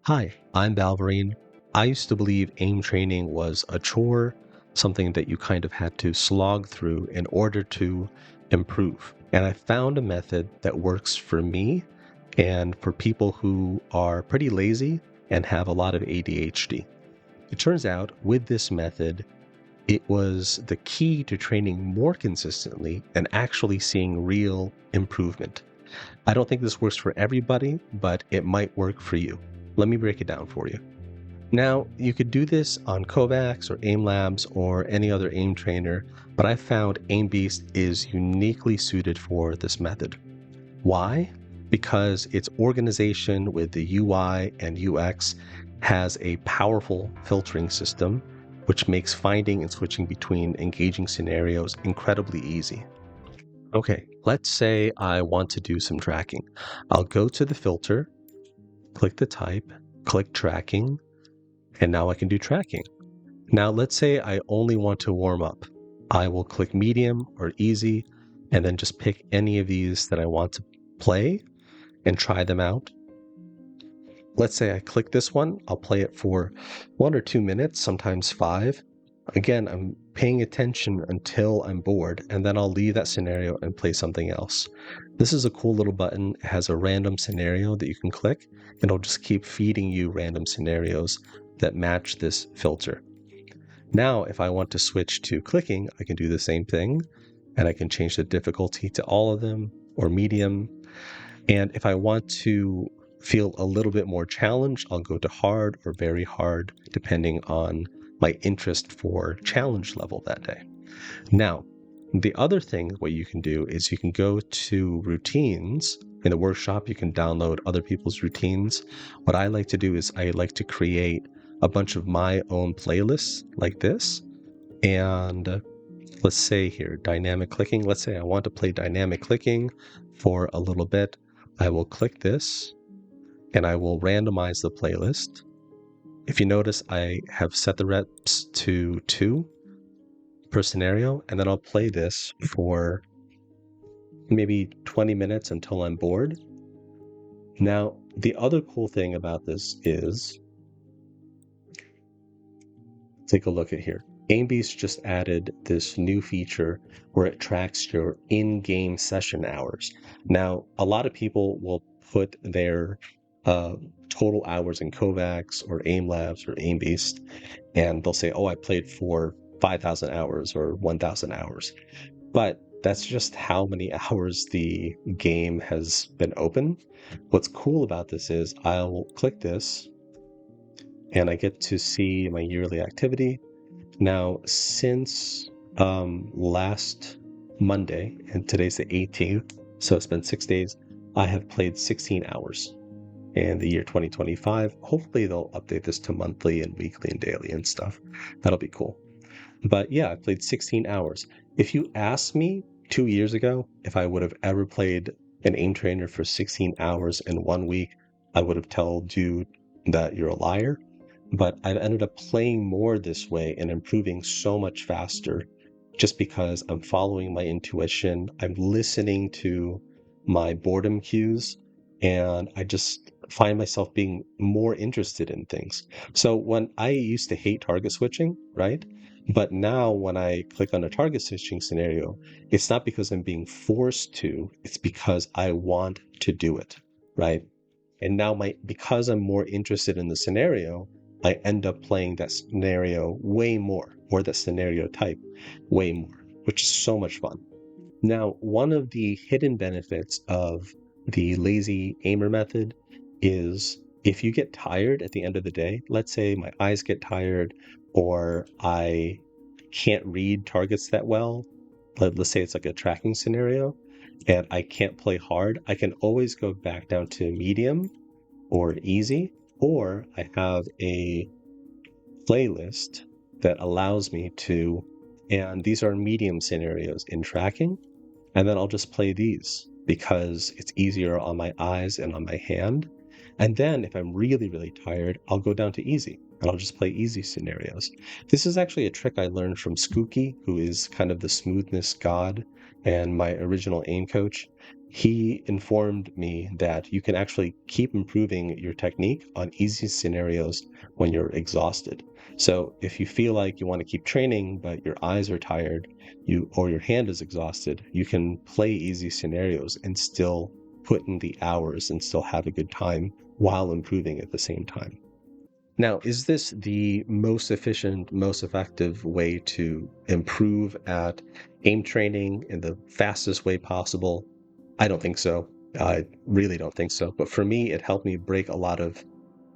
Hi, I'm Balverine. I used to believe aim training was a chore, something that you kind of had to slog through in order to improve. And I found a method that works for me and for people who are pretty lazy and have a lot of ADHD. It turns out with this method, it was the key to training more consistently and actually seeing real improvement. I don't think this works for everybody, but it might work for you. Let me break it down for you. Now, you could do this on Kovacs or Aimlabs or any other aim trainer, but I found Aimbeast is uniquely suited for this method. Why? Because its organization with the UI and UX has a powerful filtering system, which makes finding and switching between engaging scenarios incredibly easy. Okay, let's say I want to do some tracking. I'll go to the filter, click the type, click tracking, and now I can do tracking. Now let's say I only want to warm up. I will click medium or easy and then just pick any of these that I want to play and try them out. Let's say I click this one, I'll play it for 1 or 2 minutes, sometimes 5. Again, I'm paying attention until I'm bored, and then I'll leave that scenario and play something else. This is a cool little button. It has a random scenario that you can click, and it'll just keep feeding you random scenarios that match this filter. Now, if I want to switch to clicking, I can do the same thing, and I can change the difficulty to all of them or medium. And if I want to feel a little bit more challenged, I'll go to hard or very hard, depending on my interest for challenge level that day. Now, the other thing, what you can do is you can go to routines. In the workshop, you can download other people's routines. What I like to do is I like to create a bunch of my own playlists like this. And let's say here, dynamic clicking. Let's say I want to play dynamic clicking for a little bit. I will click this and I will randomize the playlist. If you notice, I have set the reps to 2 per scenario, and then I'll play this for maybe 20 minutes until I'm bored. Now, the other cool thing about this is, take a look at here. Aimbeast just added this new feature where it tracks your in-game session hours. Now, a lot of people will put their total hours in Kovacs or Aimlabs or Aimbeast, and they'll say, oh, I played for 5,000 hours or 1,000 hours. But that's just how many hours the game has been open. What's cool about this is I'll click this and I get to see my yearly activity. Now, since last Monday, and today's the 18th, so it's been 6 days, I have played 16 hours. And the year 2025, hopefully they'll update this to monthly and weekly and daily and stuff. That'll be cool. But yeah, I played 16 hours. If you asked me 2 years ago if I would have ever played an aim trainer for 16 hours in 1 week, I would have told you that you're a liar. But I've ended up playing more this way and improving so much faster just because I'm following my intuition. I'm listening to my boredom cues, and I just find myself being more interested in things. So when I used to hate target switching, right? But now when I click on a target switching scenario, it's not because I'm being forced to, it's because I want to do it, right? And now because I'm more interested in the scenario, I end up playing that scenario way more, or that scenario type way more, which is so much fun. Now, one of the hidden benefits of the lazy aimer method is if you get tired at the end of the day, let's say my eyes get tired or I can't read targets that well, let's say it's like a tracking scenario, and I can't play hard, I can always go back down to medium or easy, or I have a playlist that allows me to, and these are medium scenarios in tracking, and then I'll just play these because it's easier on my eyes and on my hand. And then if I'm really, really tired, I'll go down to easy and I'll just play easy scenarios. This is actually a trick I learned from Skooky, who is kind of the smoothness god and my original aim coach, he informed me that you can actually keep improving your technique on easy scenarios when you're exhausted. So if you feel like you want to keep training, but your eyes are tired, or your hand is exhausted, you can play easy scenarios and still put in the hours and still have a good time while improving at the same time. Now, is this the most efficient, most effective way to improve at aim training in the fastest way possible? I don't think so. I really don't think so. But for me, it helped me break a lot of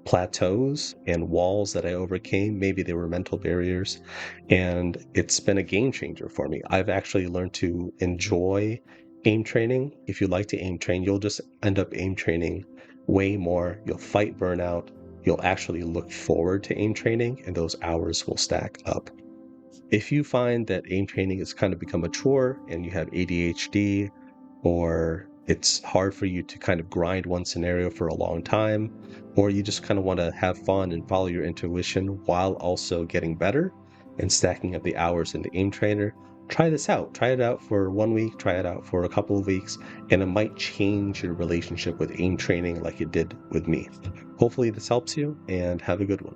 plateaus and walls that I overcame. Maybe they were mental barriers, and it's been a game changer for me. I've actually learned to enjoy aim training. If you like to aim train, you'll just end up aim training way more. You'll fight burnout. You'll actually look forward to aim training, and those hours will stack up. If you find that aim training has kind of become a chore and you have ADHD, or it's hard for you to kind of grind one scenario for a long time, or you just kind of want to have fun and follow your intuition while also getting better and stacking up the hours in the aim trainer, try this out. Try it out for 1 week, try it out for a couple of weeks, and it might change your relationship with aim training like it did with me. Hopefully this helps you, and have a good one.